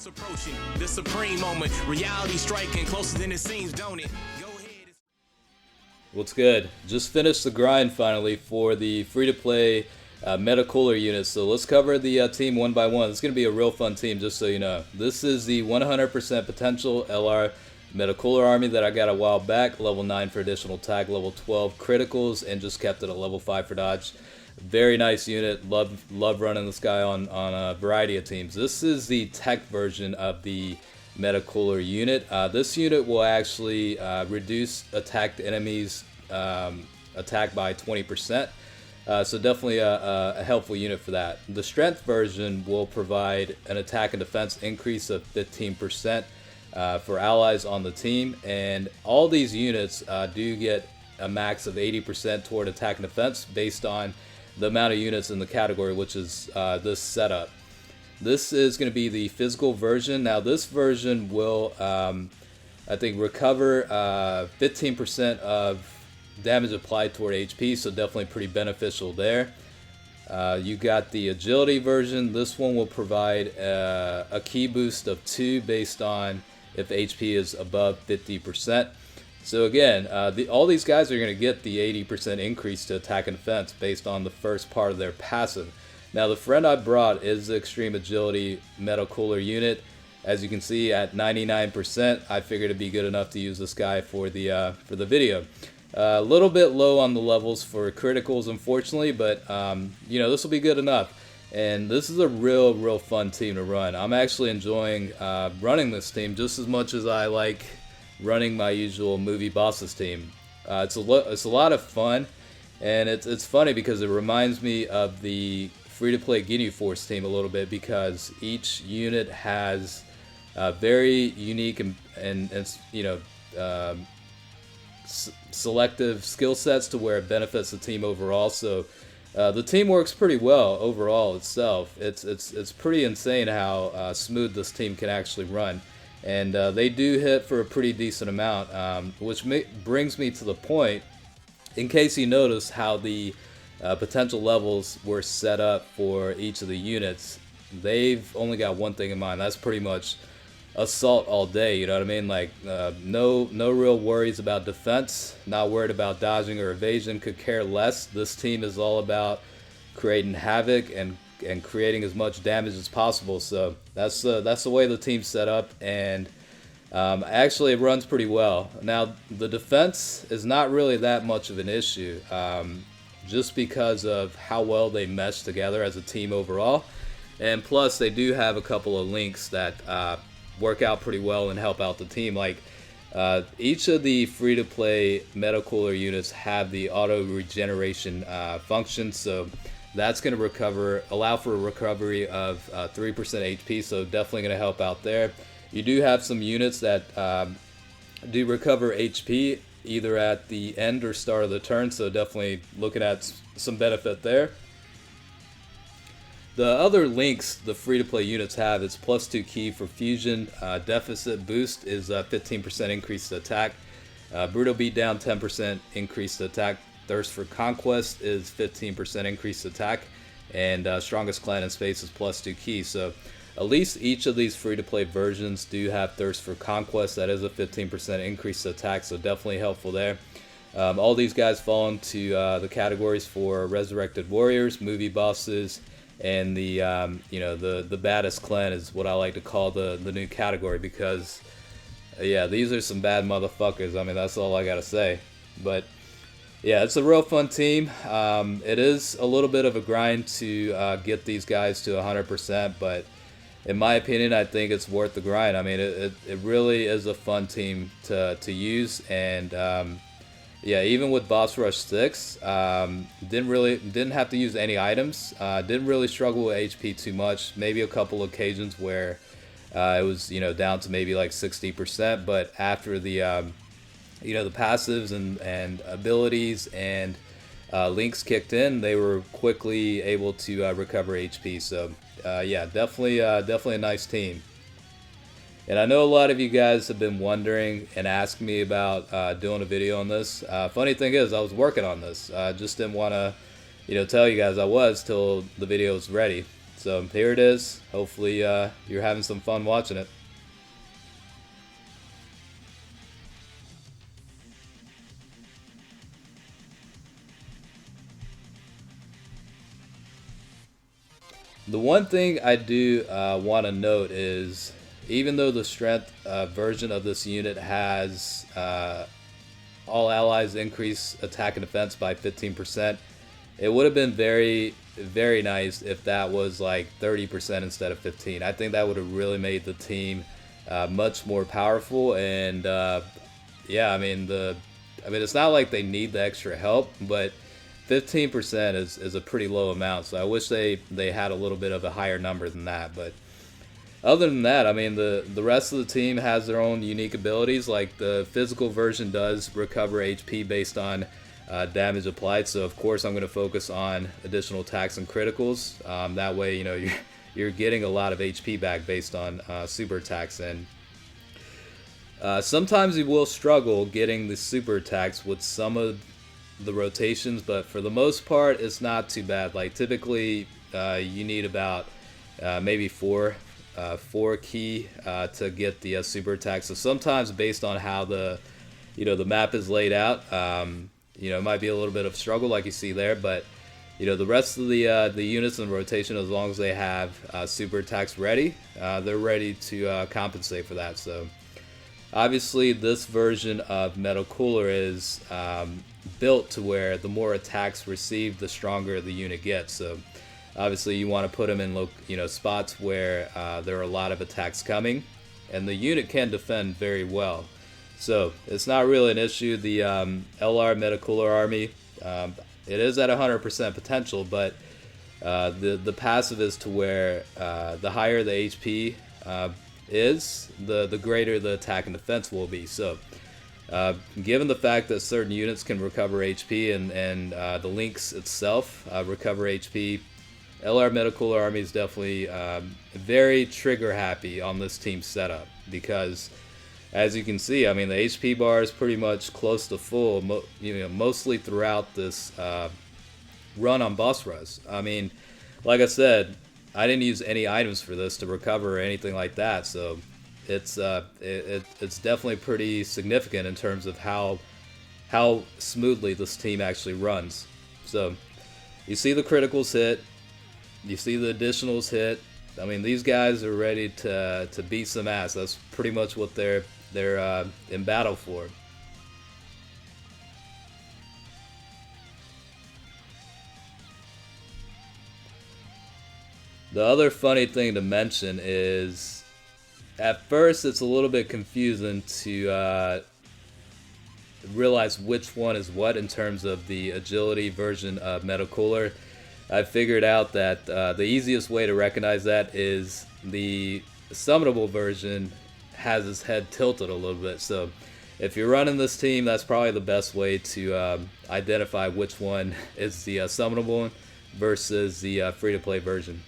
What's approaching the supreme moment? Reality striking closer than it seems, don't it? Go ahead. What's good? Just finished the grind finally for the free-to-play Meta-Cooler unit. So let's cover the team one by one. It's going to be a real fun team, just so you know. This is the 100% potential LR Meta-Cooler army that I got a while back. Level 9 for additional attack, level 12 criticals, and just kept it at level 5 for dodge. Very nice unit. Love running this guy on a variety of teams. This is the tech version of the Meta-Cooler unit. This unit will actually reduce attacked enemies attack by 20%. So definitely a helpful unit for that. The strength version will provide an attack and defense increase of 15% for allies on the team. And all these units do get a max of 80% toward attack and defense based on the amount of units in the category, which is this setup. This is going to be the physical version. Now this version will, I think, recover 15% of damage applied toward HP, so definitely pretty beneficial there. You got the agility version. This one will provide a key boost of 2 based on if HP is above 50%. So again, all these guys are going to get the 80% increase to attack and defense based on the first part of their passive. Now the friend I brought is the Extreme Agility Meta-Cooler unit. As you can see at 99%, I figured it'd be good enough to use this guy for the video. A little bit low on the levels for criticals, unfortunately, but you know, this will be good enough. And this is a real fun team to run. I'm actually enjoying running this team just as much as I like running my usual movie bosses team. It's a lot of fun, and it's funny because it reminds me of the free-to-play Ginyu Force team a little bit, because each unit has very unique and you know, selective skill sets to where it benefits the team overall. So the team works pretty well overall itself. It's pretty insane how smooth this team can actually run. And they do hit for a pretty decent amount, which brings me to the point, in case you notice how the potential levels were set up for each of the units. They've only got one thing in mind. That's pretty much assault all day, you know what I mean? Like no real worries about defense, not worried about dodging or evasion, could care less. This team is all about creating havoc and creating as much damage as possible. So that's the way the team's set up, and actually it runs pretty well. Now the defense is not really that much of an issue, just because of how well they mesh together as a team overall, and plus they do have a couple of links that work out pretty well and help out the team. Like each of the free-to-play Meta-Cooler units have the auto regeneration function, so that's going to allow for a recovery of 3% HP, so definitely going to help out there. You do have some units that do recover HP either at the end or start of the turn, so definitely looking at some benefit there. The other links the free-to-play units have is +2 key for fusion, deficit boost is 15% increase to attack, brutal beatdown 10% increase to attack, thirst for conquest is 15% increased attack, and strongest clan in space is +2 key. So at least each of these free-to-play versions do have thirst for conquest. That is a 15% increased attack, so definitely helpful there. All these guys fall into the categories for resurrected warriors, movie bosses, and the you know, the baddest clan is what I like to call the new category, because yeah, these are some bad motherfuckers. I mean, that's all I gotta say. But yeah, it's a real fun team. It is a little bit of a grind to get these guys to 100%, but in my opinion, I think it's worth the grind. I mean, it really is a fun team to use, and yeah, even with Boss Rush 6, didn't have to use any items. Didn't really struggle with HP too much. Maybe a couple occasions where it was, you know, down to maybe like 60%, but after the you know, the passives and abilities and links kicked in, they were quickly able to recover HP. So yeah, definitely a nice team. And I know a lot of you guys have been wondering and asking me about doing a video on this. Funny thing is, I was working on this. I just didn't want to, you know, tell you guys I was till the video was ready. So here it is. Hopefully you're having some fun watching it. The one thing I do want to note is, even though the strength version of this unit has all allies increase attack and defense by 15%, it would have been very, very nice if that was like 30% instead of 15. I think that would have really made the team much more powerful. And yeah, I mean it's not like they need the extra help, but 15% is a pretty low amount. So I wish they had a little bit of a higher number than that. But other than that, I mean, the rest of the team has their own unique abilities. Like the physical version does recover HP based on damage applied. So of course I'm going to focus on additional attacks and criticals. That way, you know, you're getting a lot of HP back based on super attacks. And sometimes you will struggle getting the super attacks with some of the rotations, but for the most part, it's not too bad. Like typically, you need about maybe four key to get the super attack. So sometimes, based on how the map is laid out, it might be a little bit of struggle, like you see there. But the rest of the units in rotation, as long as they have super attacks ready, they're ready to compensate for that. So obviously, this version of Metal Cooler is built to where the more attacks received, the stronger the unit gets. So obviously you want to put them in spots where there are a lot of attacks coming, and the unit can defend very well. So it's not really an issue. The LR Metal Cooler army, it is at 100% potential, but the passive is to where the higher the HP is, the greater the attack and defense will be. So given the fact that certain units can recover HP and the links itself recover HP, LR Metal Cooler Army is definitely very trigger happy on this team setup, because as you can see, I mean, the HP bar is pretty much close to full, mostly throughout this run on boss rush. I mean, like I said, I didn't use any items for this to recover or anything like that, so it's definitely pretty significant in terms of how smoothly this team actually runs. So you see the criticals hit, you see the additionals hit. I mean, these guys are ready to beat some ass. That's pretty much what they're in battle for. The other funny thing to mention is, at first it's a little bit confusing to realize which one is what in terms of the agility version of Metal Cooler. I figured out that the easiest way to recognize that is the summonable version has his head tilted a little bit. So if you're running this team, that's probably the best way to identify which one is the summonable one versus the free-to-play version.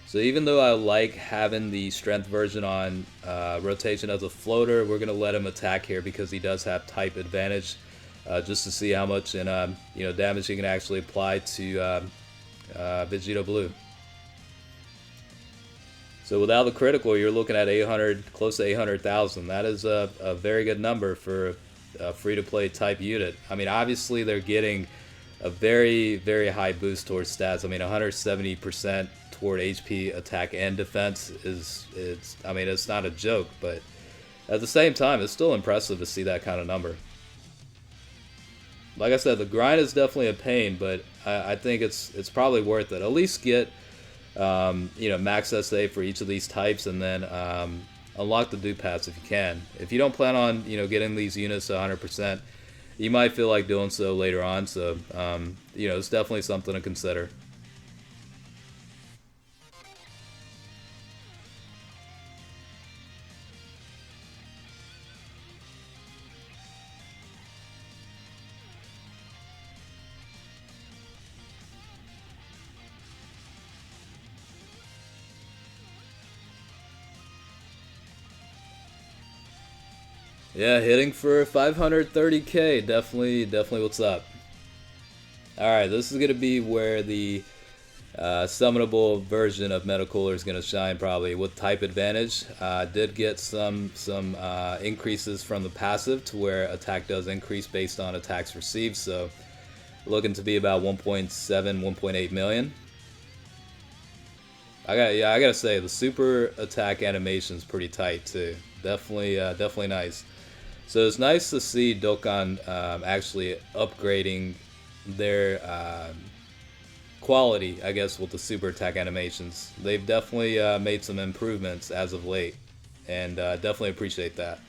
So even though I like having the strength version on rotation as a floater, we're going to let him attack here because he does have type advantage, just to see how much damage he can actually apply to Vegeta Blue. So without the critical, you're looking at 800, close to 800,000. That is a very good number for a free-to-play type unit. I mean, obviously they're getting a very, very high boost towards stats. I mean, 170% toward HP, attack, and defense it's not a joke, but at the same time, it's still impressive to see that kind of number. Like I said, the grind is definitely a pain, but I think it's probably worth it. At least get max SA for each of these types, and then unlock the dupe pass if you can. If you don't plan on getting these units to 100%, you might feel like doing so later on. So it's definitely something to consider. Yeah, hitting for 530k. Definitely what's up. Alright, this is going to be where the summonable version of Metacooler is going to shine, probably with type advantage. Did get some increases from the passive to where attack does increase based on attacks received, so looking to be about 1.7, 1.8 million. I gotta say, the super attack animation is pretty tight too. Definitely nice. So it's nice to see Dokkan actually upgrading their quality, I guess, with the super attack animations. They've definitely made some improvements as of late, and definitely appreciate that.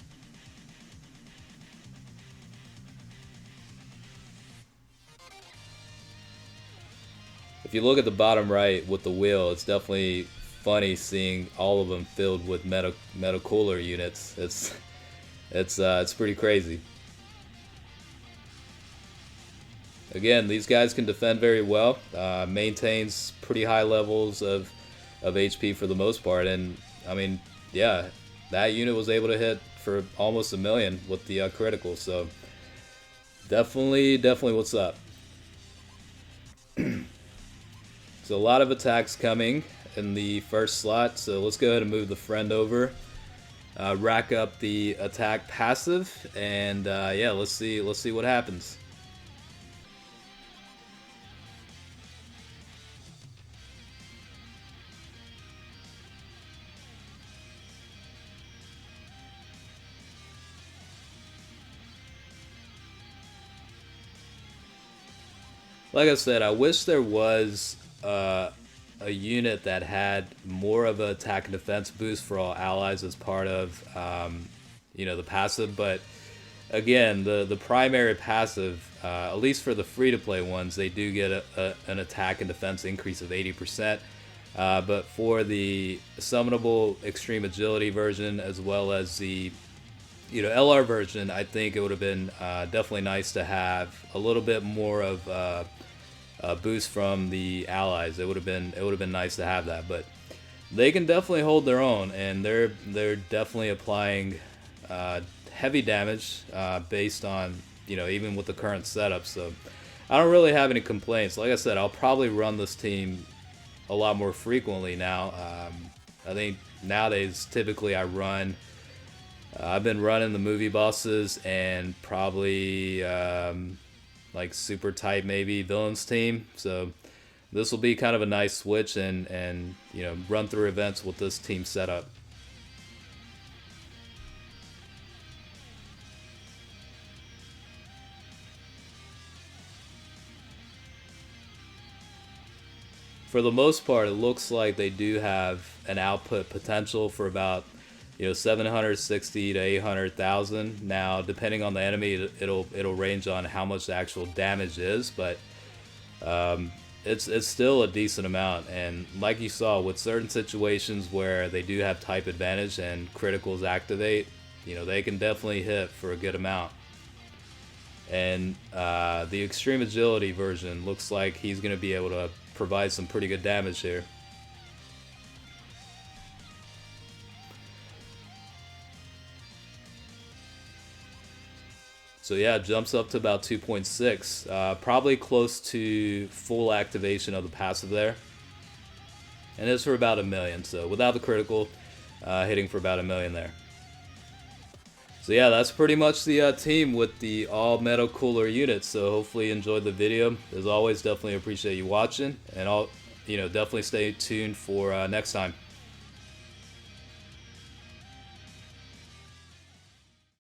If you look at the bottom right with the wheel, it's definitely funny seeing all of them filled with Metacooler units. It's pretty crazy. Again, these guys can defend very well, maintains pretty high levels of HP for the most part, and I mean, yeah, that unit was able to hit for almost 1 million with the critical, so definitely what's up. So a lot of attacks coming in the first slot, so let's go ahead and move the friend over, rack up the attack passive, and yeah, let's see what happens. Like I said, I wish there was a unit that had more of an attack and defense boost for all allies as part of, you know, the passive. But again, the primary passive, at least for the free-to-play ones, they do get an attack and defense increase of 80%. But for the summonable extreme agility version, as well as the LR version, I think it would have been definitely nice to have a little bit more of a boost from the allies. It would have been nice to have that, but they can definitely hold their own, and they're definitely applying heavy damage based on even with the current setup. So I don't really have any complaints. Like I said, I'll probably run this team a lot more frequently now. I think nowadays typically I've been running the movie bosses and probably like super tight maybe villains team. So this will be kind of a nice switch and run through events with this team setup. For the most part, it looks like they do have an output potential for about 760 to 800,000. Now, depending on the enemy, it'll range on how much the actual damage is, but it's still a decent amount. And like you saw, with certain situations where they do have type advantage and criticals activate, they can definitely hit for a good amount. And the extreme agility version looks like he's going to be able to provide some pretty good damage here. So yeah, it jumps up to about 2.6, probably close to full activation of the passive there. And it's for about 1 million, so without the critical, hitting for about 1 million there. So yeah, that's pretty much the team with the all Metacooler units. So hopefully you enjoyed the video. As always, definitely appreciate you watching, and I'll definitely stay tuned for next time.